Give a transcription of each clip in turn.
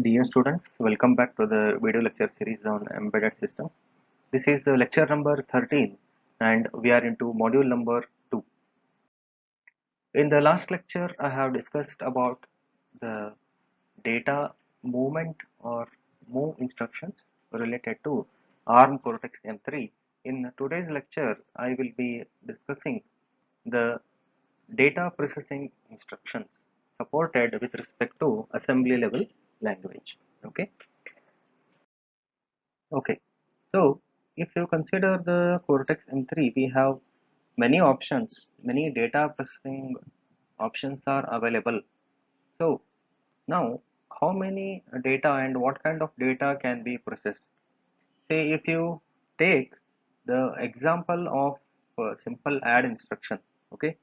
Dear students, welcome back to the video lecture series on embedded systems. This is lecture number 13 and we are into module number 2. In the last lecture, I have discussed about the data movement or move instructions related to ARM Cortex M3. In today's lecture, I will be discussing the data processing instructions supported with respect to assembly level language. Okay. So if you consider the Cortex M3, we have many options, many data processing options are available. So now how many data and what kind of data can be processed? Say if you take the example of simple add instruction, okay?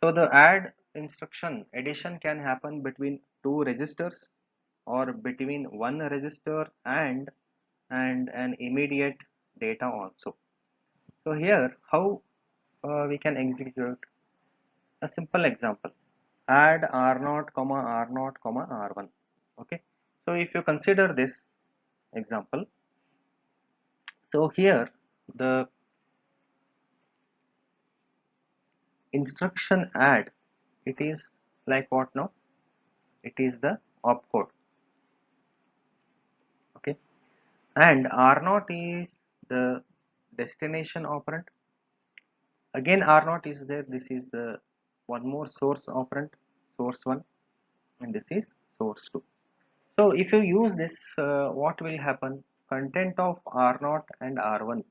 So the add instruction addition can happen between two registers or between one register and an immediate data also. So here how we can execute a simple example, add r0 comma r0 comma r1. Okay, so if you consider this example, so here the instruction add, it is like what now, it is the opcode. Okay, and r0 is the destination operand. Again r0 is there, this is the one more source operand, source 1, and this is source 2. So if you use this, what will happen, content of r0 and r1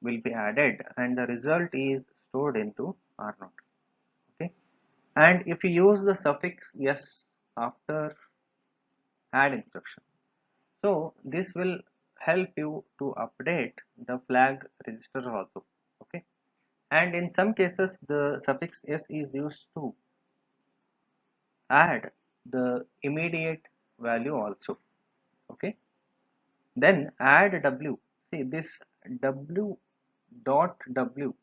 will be added and the result is stored into r0. Okay, and if you use the suffix yes after add instruction, so this will help you to update the flag register also. Okay, and in some cases the suffix s is used to add the immediate value also. Okay, then add w, see this w dot w,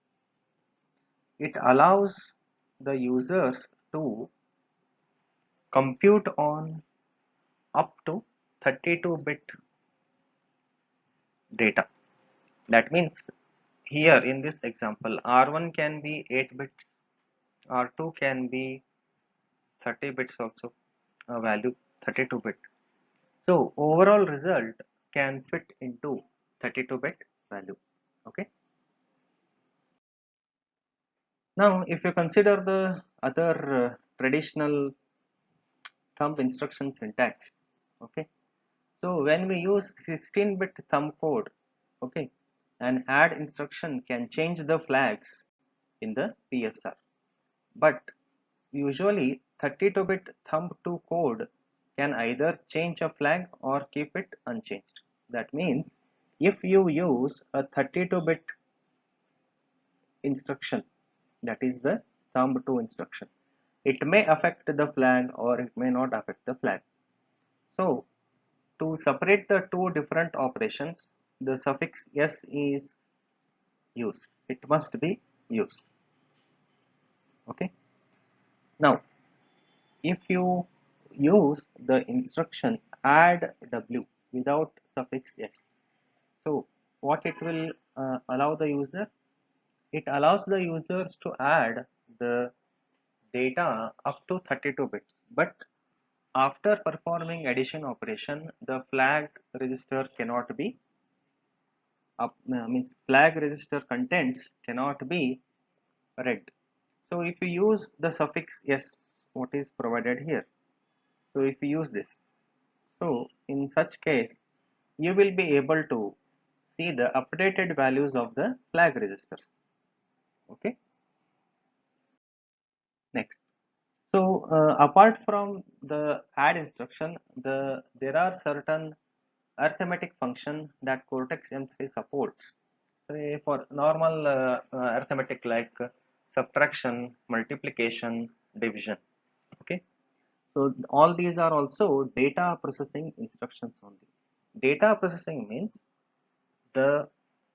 it allows the users to compute on up to 32-bit data. That means here in this example r1 can be 8 bits, r2 can be 30 bits also, a value 32 bit. So overall result can fit into 32-bit value. Okay, now if you consider the other traditional thumb instruction syntax, okay, so when we use 16-bit thumb code, okay, an add instruction can change the flags in the PSR, but usually 32-bit thumb 2 code can either change a flag or keep it unchanged. That means if you use a 32-bit instruction, that is the thumb 2 instruction, it may affect the flag or it may not affect the flag. So to separate the two different operations, the suffix s is used. It must be used. Okay. Now, if you use the instruction add w without suffix s, so what it will allow the user? It allows the users to add the data up to 32 bits, but after performing addition operation, the flag register cannot be means flag register contents cannot be read. So if you use the suffix s, what is provided here, so if you use this, so in such case you will be able to see the updated values of the flag registers. Okay, next. So apart from the add instruction, there are certain arithmetic function that Cortex M3 supports. Say for normal arithmetic like subtraction, multiplication, division. Okay, so all these are also data processing instructions only. Data processing means the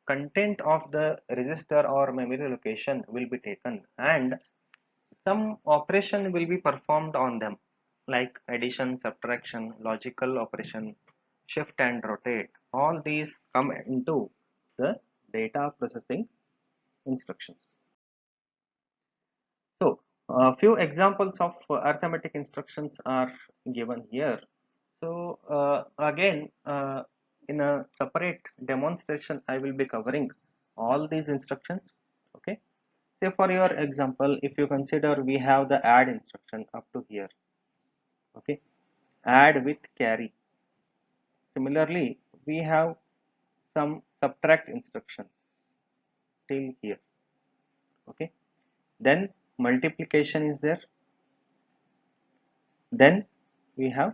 content of the register or memory location will be taken and some operation will be performed on them. like addition, subtraction, logical operation, shift and rotate. All these come into the data processing instructions. So, a few examples of arithmetic instructions are given here. So, again, in a separate demonstration, I will be covering all these instructions. Okay. Say for your example, if you consider we have the add instruction up to here. Okay. Add with carry. Similarly, we have some subtract instructions till here. Okay. Then multiplication is there. Then we have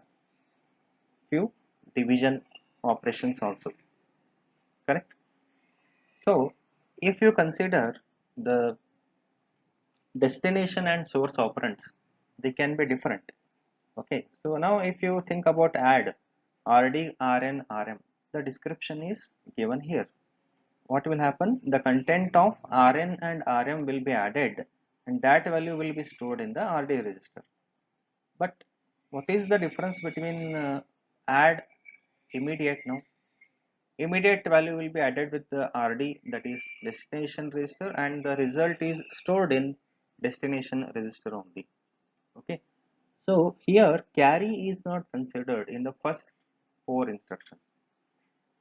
few division operations also, correct? So if you consider the destination and source operands, they can be different. Okay, so now if you think about add rd, rn, rm, the description is given here. What will happen? The content of rn and rm will be added and that value will be stored in the rd register. But what is the difference between add immediate now? Immediate value will be added with the RD, that is destination register, and the result is stored in destination register only. Okay. So here carry is not considered in the first four instructions.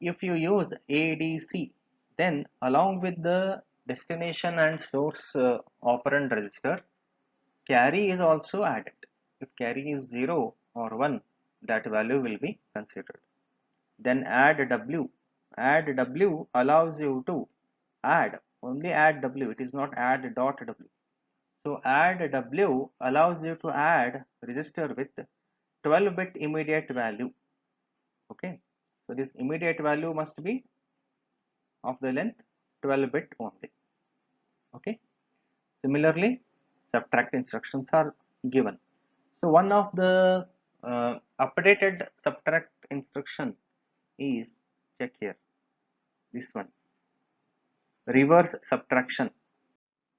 If you use ADC, then along with the destination and source operand register, carry is also added. If carry is 0 or 1, that value will be considered. Then add W. Add W allows you to only add W, it is not add dot W. So add W allows you to add register with 12-bit immediate value. Okay, so this immediate value must be of the length 12-bit only. Okay, similarly subtract instructions are given. So one of the updated subtract instruction is, check here, this one, reverse subtraction.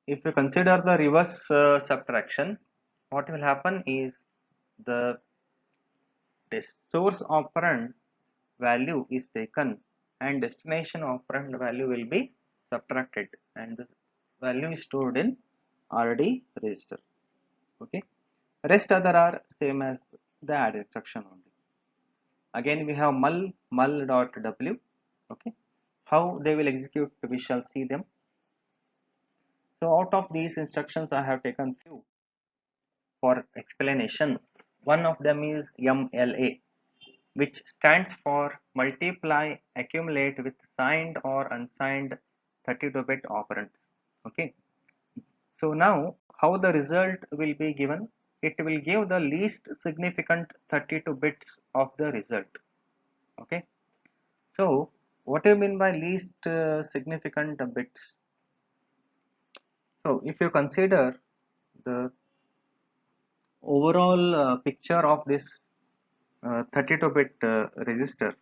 If you consider the reverse subtraction, what will happen is the source operand value is taken and destination operand value will be subtracted and the value is stored in RD register. Okay, rest other are same as the add instruction only. Again we have mul dot w. Okay, how they will execute we shall see them. So out of these instructions I have taken few for explanation. One of them is MLA, which stands for multiply accumulate with signed or unsigned 32-bit operands. Okay, so now how the result will be given? It will give the least significant 32 bits of the result. Okay, so what do you mean by least significant bits? So if you consider the overall picture of this 32-bit register,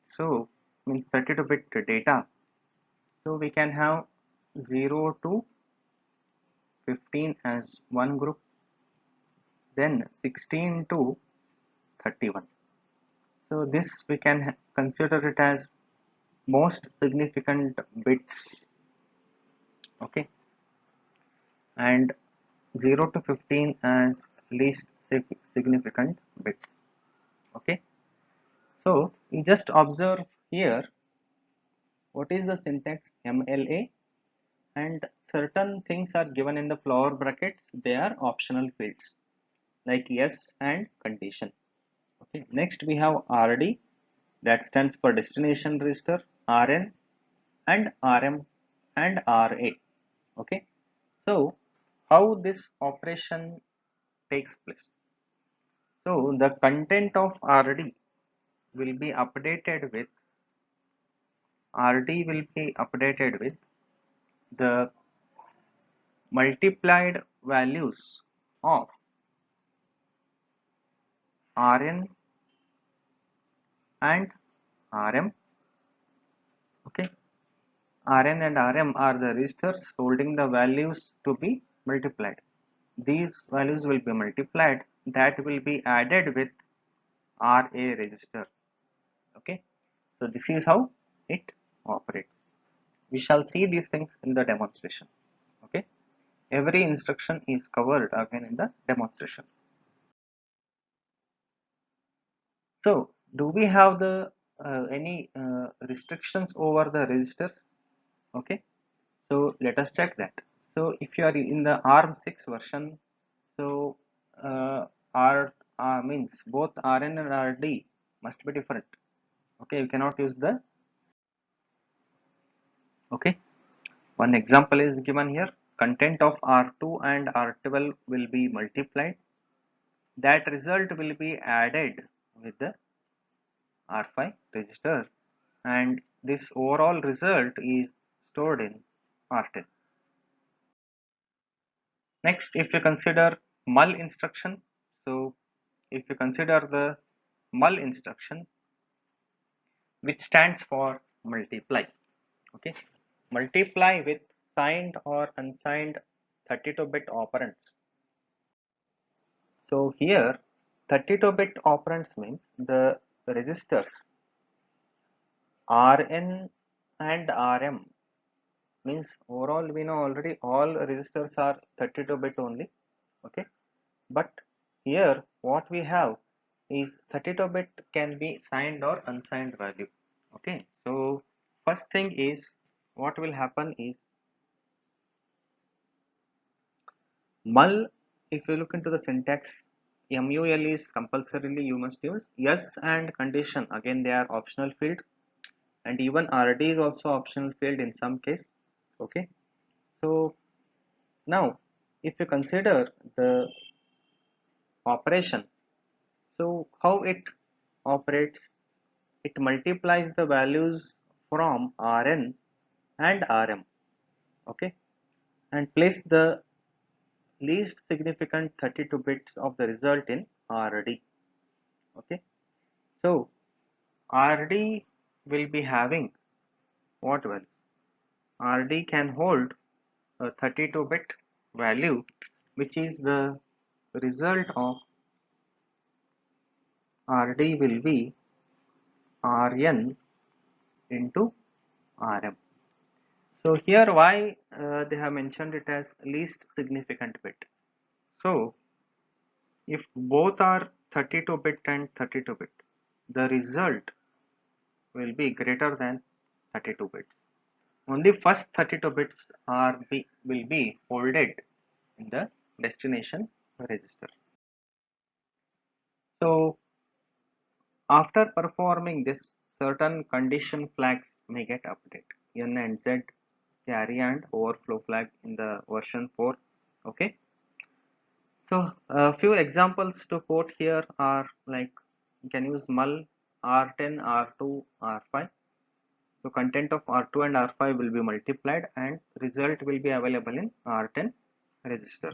so means 32-bit data, so we can have 0 to 15 as one group, then 16 to 31. So this we can consider it as most significant bits. Okay, and 0 to 15 as least significant bits. Okay, so you just observe here what is the syntax MLA, and certain things are given in the flower brackets, they are optional fields like yes and condition. Okay, next we have RD, that stands for destination register, RN and RM and RA. Okay, so how this operation takes place? So the content of RD will be updated with the multiplied values of Rn and Rm. Okay, Rn and Rm are the registers holding the values to be multiplied. These values will be multiplied that will be added with RA register. Okay, so this is how it operates. We shall see these things in the demonstration. Okay, every instruction is covered again in the demonstration. So do we have the any restrictions over the registers? Okay, so let us check that. So if you are in the ARM6 version, so R means both Rn and Rd must be different. Okay, you cannot use the. Okay, one example is given here. Content of R2 and R12 will be multiplied. That result will be added with the R5 register, and this overall result is stored in R10. Next, if you consider mul instruction, so if you consider the mul instruction, which stands for multiply. Okay, multiply with signed or unsigned 32-bit operands. So here 32-bit operands means the registers Rn and Rm, means overall we know already all registers are 32-bit only. Okay, but here what we have is 32-bit can be signed or unsigned value. Okay, so first thing is what will happen is mul. If you look into the syntax, mul is compulsorily you must use. Yes and condition, again they are optional field, and even rd is also optional field in some case. Okay, so now if you consider the operation, so how it operates, it multiplies the values from Rn and Rm. Okay, and place the least significant 32 bits of the result in Rd. Okay, so Rd will be having what value? Rd can hold a 32-bit value, which is the result of Rd will be Rn into Rm. So here why they have mentioned it as least significant bit. So if both are 32 bit and 32 bit, the result will be greater than 32 bits. Only first 32 bits will be folded in the destination register. So after performing this, certain condition flags may get updated. N and Z carry and overflow flag in the version 4. Okay. So a few examples to quote here are like you can use mul R10, R2, R5. So content of R2 and R5 will be multiplied and result will be available in R10 register.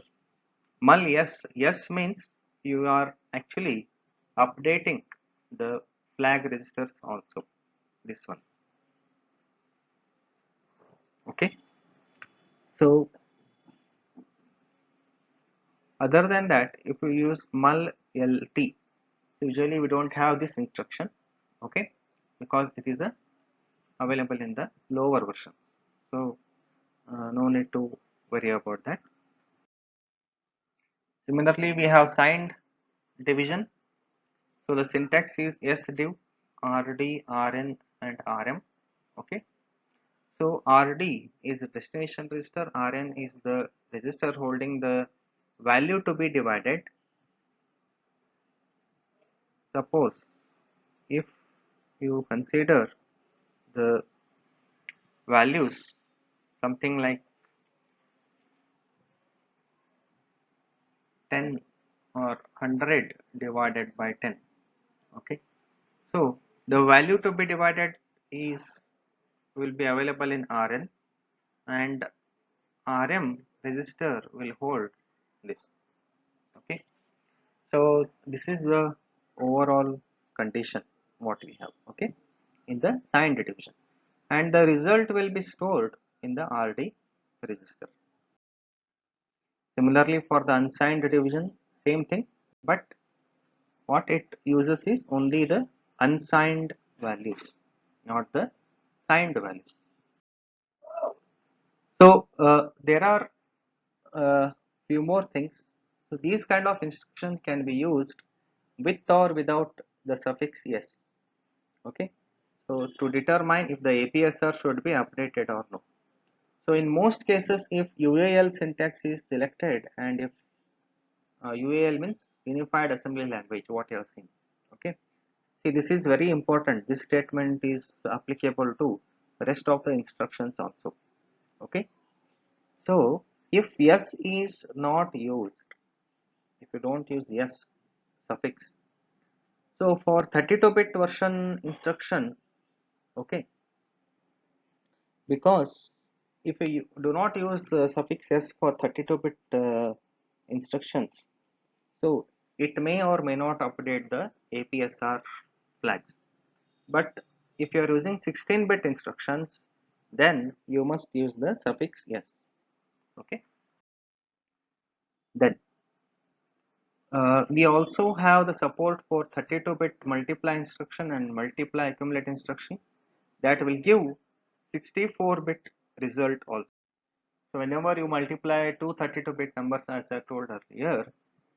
Mul yes, yes means you are actually updating the flag registers also. This one. Okay. So other than that, if you use mul lt, usually we don't have this instruction. Okay, because it is available in the lower version. So no need to worry about that. Similarly, we have signed division. So the syntax is sdiv, rd, rn and rm. Okay. So rd is the destination register, rn is the register holding the value to be divided. Suppose if you consider the values something like 10 or 100 divided by 10. Okay, so the value to be divided is will be available in Rn, and Rm register will hold this. Okay, so this is the overall condition what we have. Okay, in the signed division, and the result will be stored in the Rd register. Similarly for the unsigned division, same thing. but what it uses is only the unsigned values, not the signed values. So there are few more things. So these kind of instructions can be used with or without the suffix yes. Okay. So to determine if the APSR should be updated or no. So in most cases, if UAL syntax is selected and if UAL means Unified Assembly Language, what you are seeing. Okay. See, this is very important. This statement is applicable to the rest of the instructions also. Okay. So if yes is not used, if you don't use yes suffix, so for 32-bit version instruction, okay, because if you do not use suffix s for 32-bit instructions, so it may or may not update the APSR flags. But if you are using 16-bit instructions, then you must use the suffix s. Okay. Then we also have the support for 32-bit multiply instruction and multiply accumulate instruction that will give 64-bit result also. So whenever you multiply two 32-bit numbers, as I told earlier,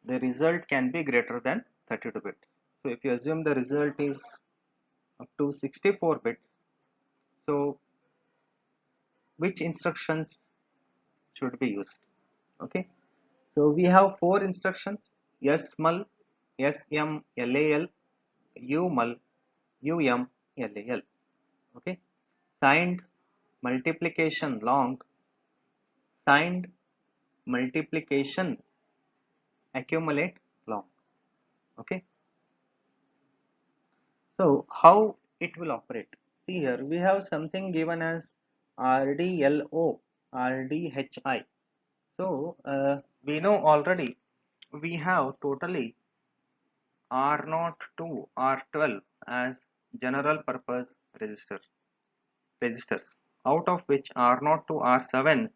the result can be greater than 32 bits. So if you assume the result is up to 64 bits, so which instructions should be used? Okay, so we have four instructions: smul, smlal, umul, umlal. Okay, signed multiplication long, signed multiplication accumulate long. Okay, so how it will operate? See here, we have something given as RDLO, RDHI. So we know already we have totally R0 to R12 as general purpose registers, out of which R0 to R7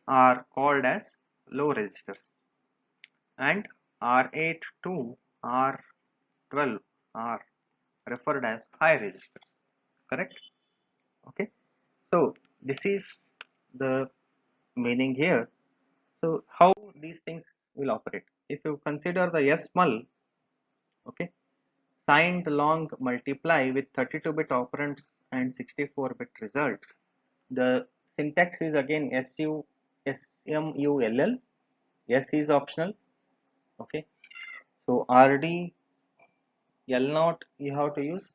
are called as low registers, and R8 to R12 are referred as high registers. Correct? Okay. So this is the meaning here. So how these things will operate? If you consider the SMUL, okay, signed long multiply with 32-bit operands and 64-bit results, the syntax is again SMULL. S is optional. Okay. So RD L0 you have to use,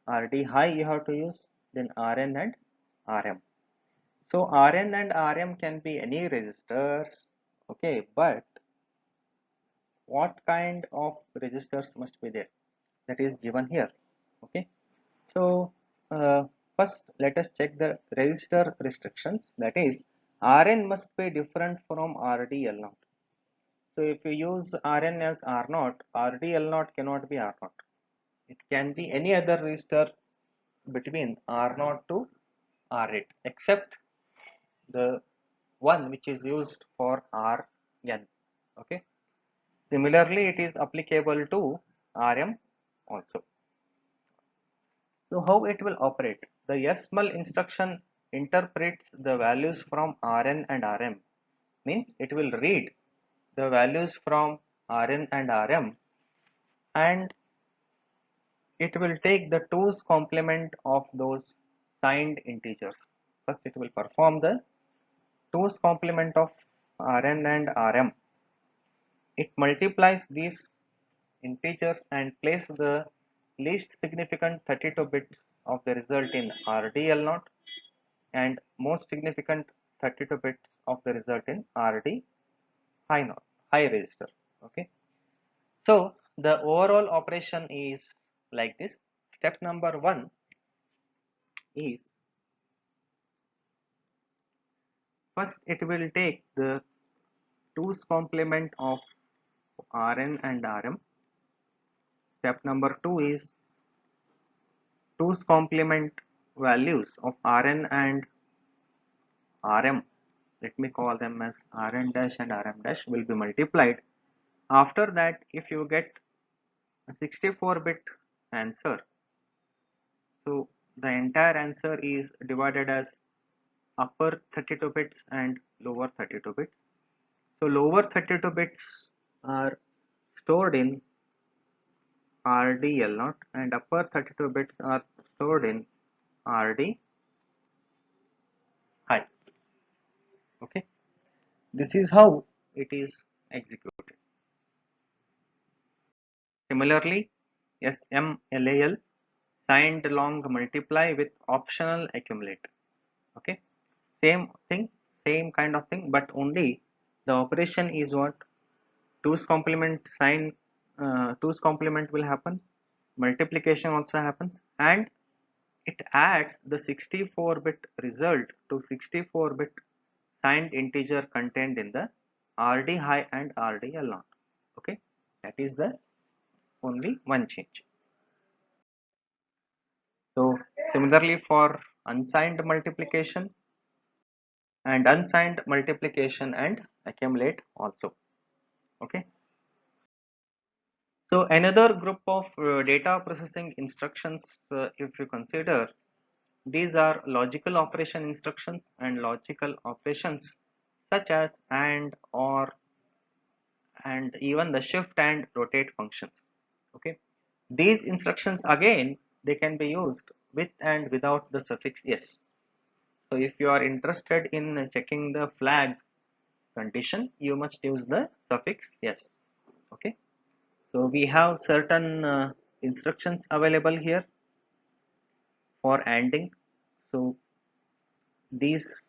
RD high you have to use, then RN and RM. So Rn and Rm can be any registers, okay, but what kind of registers must be there? That is given here, okay. So first let us check the register restrictions. That is, Rn must be different from RDL0. So if you use Rn as R0, RDL0 cannot be R0. It can be any other register between R0 to R8 except the one which is used for Rn. Okay. Similarly, it is applicable to Rm also. So how it will operate? The SML instruction interprets the values from Rn and Rm. Means it will read the values from Rn and Rm, and it will take the 2's complement of those signed integers. First it will perform the 2's complement of Rn and Rm. It multiplies these integers and place the least significant 32 bits of the result in RDL0 and most significant 32 bits of the result in RD high register. Okay. So the overall operation is like this. Step number 1 is, first it will take the 2's complement of Rn and Rm. Step number 2 is 2's complement values of Rn and Rm, let me call them as Rn dash and Rm dash, will be multiplied. After that, if you get a 64-bit answer, so the entire answer is divided as upper 32 bits and lower 32 bits. So lower 32 bits are stored in RDL0 and upper 32 bits are stored in RD high. Okay, this is how it is executed. Similarly, SMLAL, signed long multiply with optional accumulate. Okay, same thing, same kind of thing, but only the operation is what? 2's complement sign, 2's complement will happen, multiplication also happens, and it adds the 64-bit result to 64-bit signed integer contained in the RD high and RDL not. Okay, that is the only one change. So similarly for unsigned multiplication and accumulate also. Okay, so another group of data processing instructions, if you consider, these are logical operation instructions and logical operations such as AND, OR, and even the shift and rotate functions. Okay, these instructions again they can be used with and without the suffix yes. So if you are interested in checking the flag condition, you must use the suffix yes. Okay, so we have certain instructions available here for ANDing. So these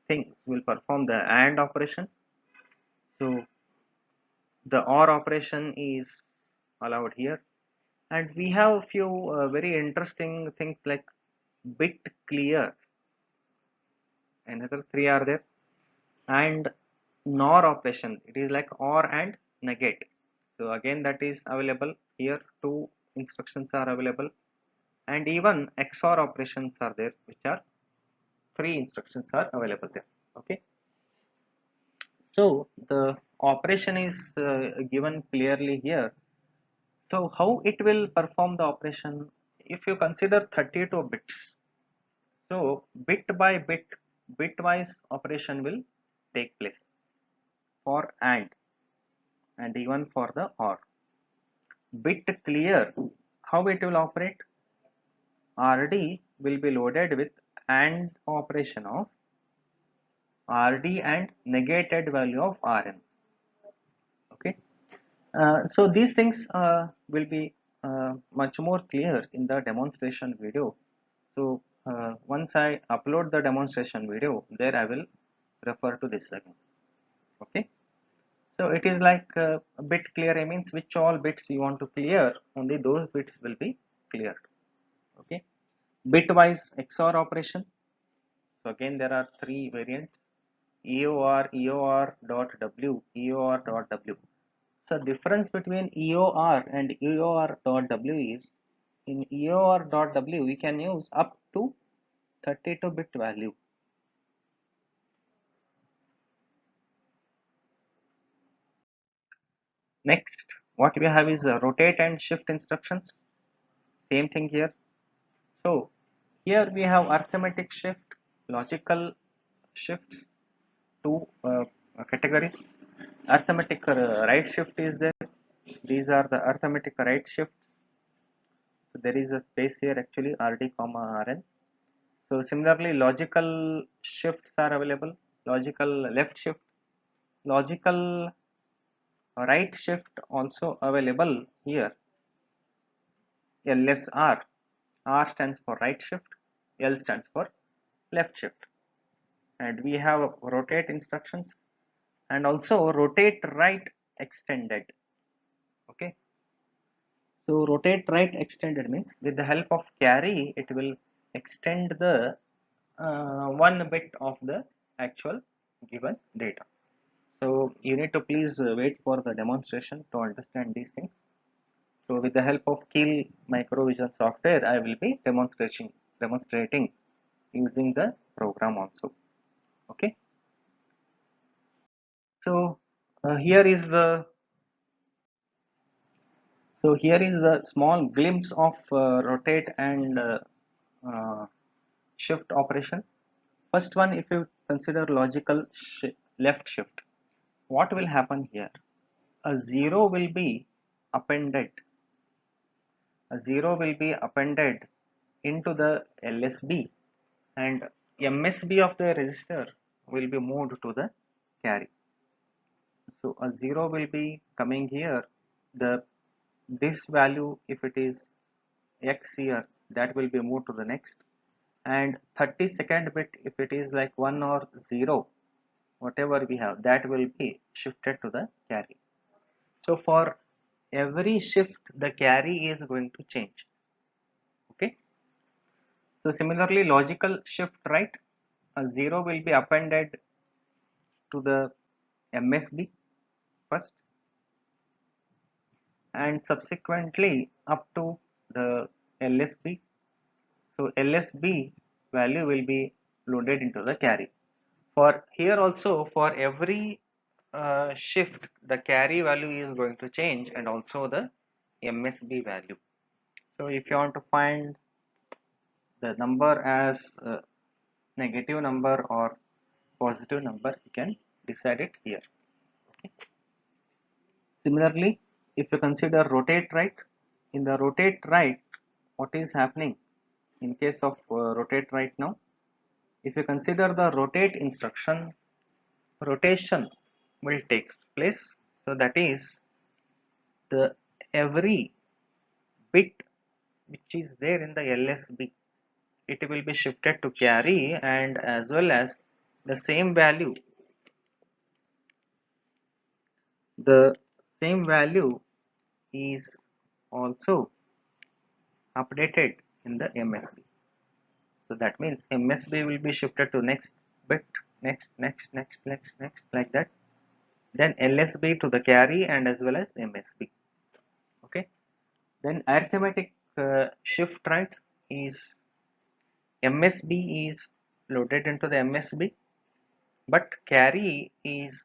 things will perform the AND operation. So the OR operation is allowed here, and we have a few very interesting things like bit clear, another three are there, and NOR operation, it is like OR and negate. So again that is available here, two instructions are available, and even XOR operations are there, which are three instructions are available there. Okay, so the operation is given clearly here. So how it will perform the operation? If you consider 32 bits, so bit by bit, bitwise operation will take place for and even for the OR. Bit clear, how it will operate? RD will be loaded with AND operation of RD and negated value of RN. Okay, so these things will be much more clear in the demonstration video. So once I upload the demonstration video, there I will refer to this again. Okay, so it is like a bit clear means which all bits you want to clear, only those bits will be cleared. Okay, bitwise XOR operation. So again there are three variants: EOR, EOR dot W, EOR dot W. So difference between EOR and EOR dot W is, in EOR dot W we can use up to 32-bit value. Next, what we have is rotate and shift instructions. Same thing here. So here we have arithmetic shift, logical shifts, two categories. Arithmetic right shift is there. These are the arithmetic right shifts. So there is a space here actually, RD comma RN. So similarly, logical shifts are available. Logical left shift, logical right shift also available here. LSR. R stands for right shift, L stands for left shift. And we have rotate instructions and also rotate right extended. Okay, so rotate right extended means with the help of carry it will extend the one bit of the actual given data. So you need to please wait for the demonstration to understand these things. So with the help of Kill Microvision software, I will be demonstrating using the program also. Okay. So here is the So here is the small glimpse of rotate and uh, shift operation. First one, if you consider logical left shift, what will happen here? A zero will be appended. A zero will be appended into the LSB, and MSB of the register will be moved to the carry. So a zero will be coming here. The this value, if it is X here, that will be moved to the next, and 32nd bit, if it is like 1 or 0, whatever we have, that will be shifted to the carry. So for every shift, the carry is going to change. Okay. So similarly, logical shift right, a 0 will be appended to the MSB first, and subsequently up to the LSB. So LSB value will be loaded into the carry. For here also, for every shift, the carry value is going to change, and also the MSB value. So if you want to find the number as a negative number or positive number, you can decide it here. Okay. Similarly, if you consider rotate right, in the rotate right, what is happening in case of rotate right now? If you consider the rotate instruction, rotation will take place. So that is the every bit which is there in the LSB, it will be shifted to carry, and as well as the same value, the same value is also updated in the MSB. So that means MSB will be shifted to next bit, next, like that. Then LSB to the carry, and as well as MSB. Okay. Then arithmetic shift right is MSB is loaded into the MSB, but carry is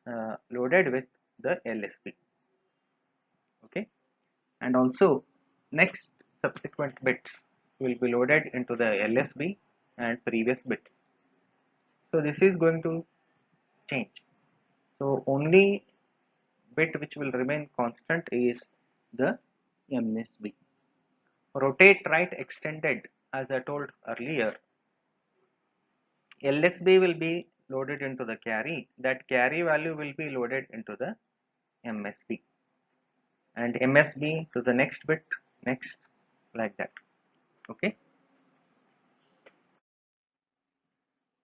loaded with the LSB. Okay. And also next subsequent bits will be loaded into the LSB and previous bits. So this is going to change. So only bit which will remain constant is the MSB. Rotate right extended, as I told earlier, LSB will be loaded into the carry, that carry value will be loaded into the MSB, and MSB to the next bit, next, like that. Okay.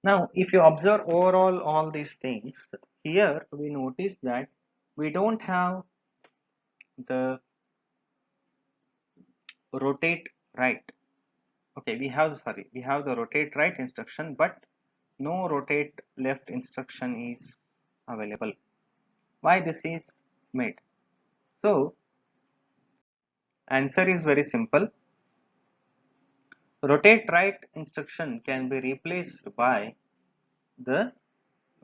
Now if you observe overall all these things, here we notice that we don't have the rotate right. Okay, we have the rotate right instruction, but no rotate left instruction is available. Why this is made? So answer is very simple. Rotate right instruction can be replaced by the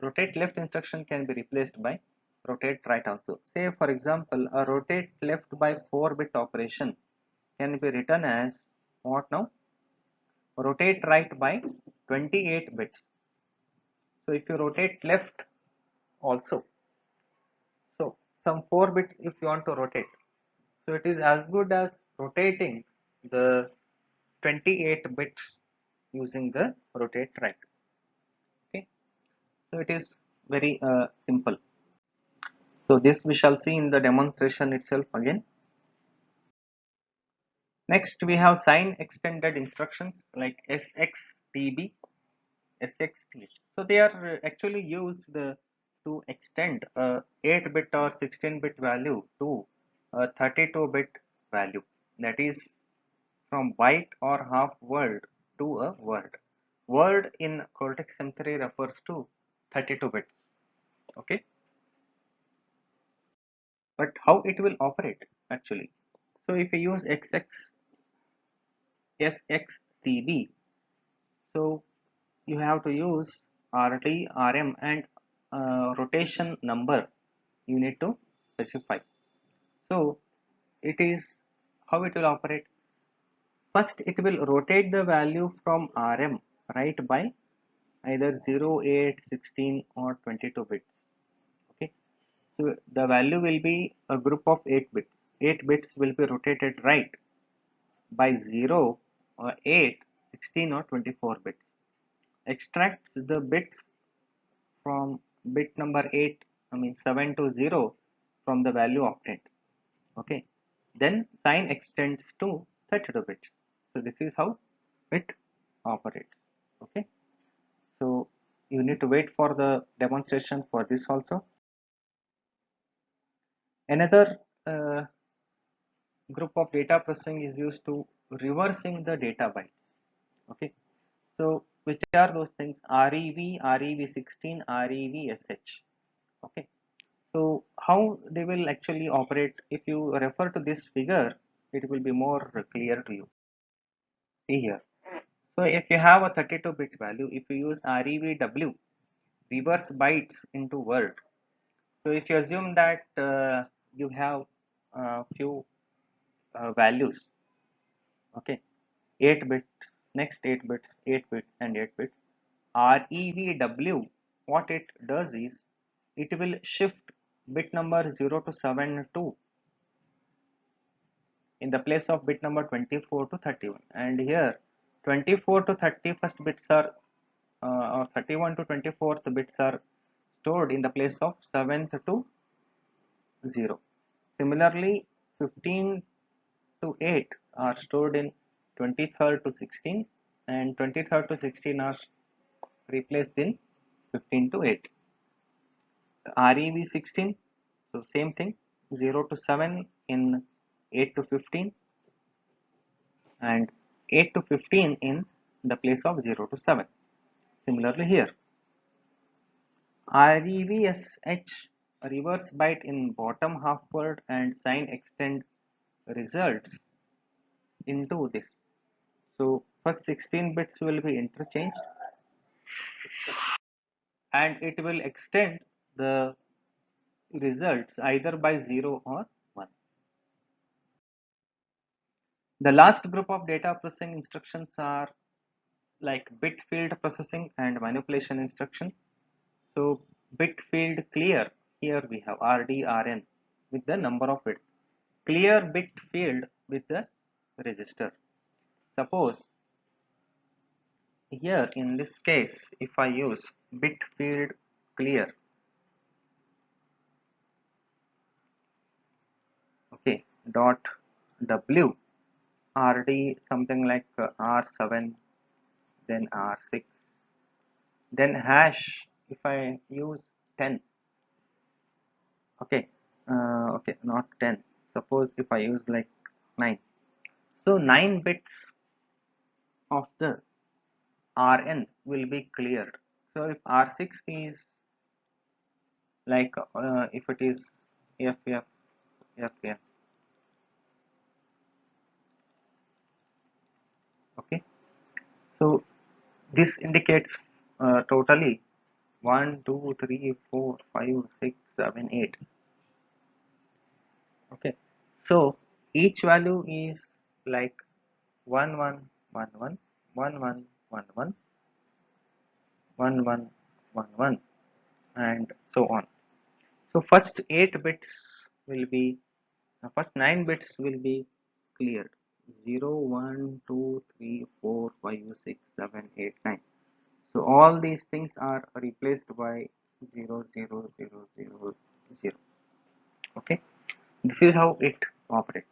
rotate left instruction can be replaced by rotate right also. Say for example, a rotate left by 4-bit operation can be written as what now? Rotate right by 28 bits. So if you rotate left also, so some 4 bits if you want to rotate, so it is as good as rotating the 28 bits using the rotate right. Okay, so it is very simple. So this we shall see in the demonstration itself again. Next we have sign extended instructions like SXTB, SXTH. So they are actually used to extend a 8-bit or 16-bit value to a 32-bit value. That is from byte or half word to a word. Word in Cortex M3 refers to 32 bits. Okay, but how it will operate actually? So if you use SXTB, so you have to use RD, RM, and rotation number you need to specify. So it is how it will operate? First, it will rotate the value from RM, right, by either 0, 8, 16 or 22 bits. Okay, so the value will be a group of 8 bits. 8 bits will be rotated right by 0 or 8, 16 or 24 bits. Extracts the bits from bit number 8, I mean 7 to 0 from the value obtained. Okay, then sign extends to 32 bits. So this is how it operates. Okay, so you need to wait for the demonstration for this also. Another group of data processing is used to reversing the data bytes. Okay, so which are those things? REV, REV16, REVSH. Okay, so how they will actually operate? If you refer to this figure, it will be more clear to you. See here. So if you have a 32-bit value, if you use REVW, reverse bytes into word. So if you assume that you have a few values, okay, 8 bits, next 8 bits, 8 bits, and 8 bits. REVW, what it does is it will shift bit number 0 to 7 to in the place of bit number 24 to 31, and here 24 to 31st bits are or 31 to 24th bits are stored in the place of 7th to 0. Similarly, 15 to 8 are stored in 23rd to 16, and 23rd to 16 are replaced in 15 to 8. REV16, so same thing, 0 to 7 in 8 to 15, and 8 to 15 in the place of 0 to 7. Similarly here, REVSH, reverse byte in bottom half word and sign extend results into this. So first 16 bits will be interchanged and it will extend the results either by 0 or 1. The last group of data processing instructions are like bit field processing and manipulation instruction. So bit field clear, here we have RDRN with the number of bits. Clear bit field with the register. Suppose here in this case, if I use bit field clear, okay, dot W RD something like R7, then R6, then hash if I use 10, okay, okay, not 10, suppose if I use like 9, so 9 bits of the Rn will be cleared. So if R6 is like if it is FF, FF, okay, so this indicates totally 1, 2, 3, 4, 5, 6, 7, 8. Okay, so each value is like 1, 1, 1, 1, 1, 1, 1, 1, 1, 1, 1, 1, and so on. So first 8 bits will be first 9 bits will be cleared. 0, 1, 2, 3, 4, 5, 6, 7, 8, 9. So all these things are replaced by 0, 0, 0, 0, 0. Okay, this is how it operates.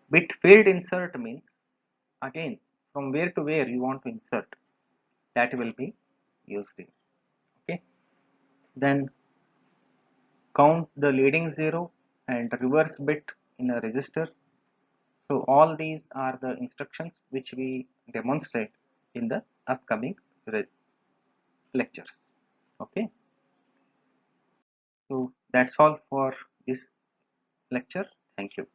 Bit field insert means again from where to where you want to insert, that will be used here. Okay, then count the leading 0 and reverse bit in a register. So all these are the instructions which we demonstrate in the upcoming lectures. Okay, so that's all for this lecture. Thank you.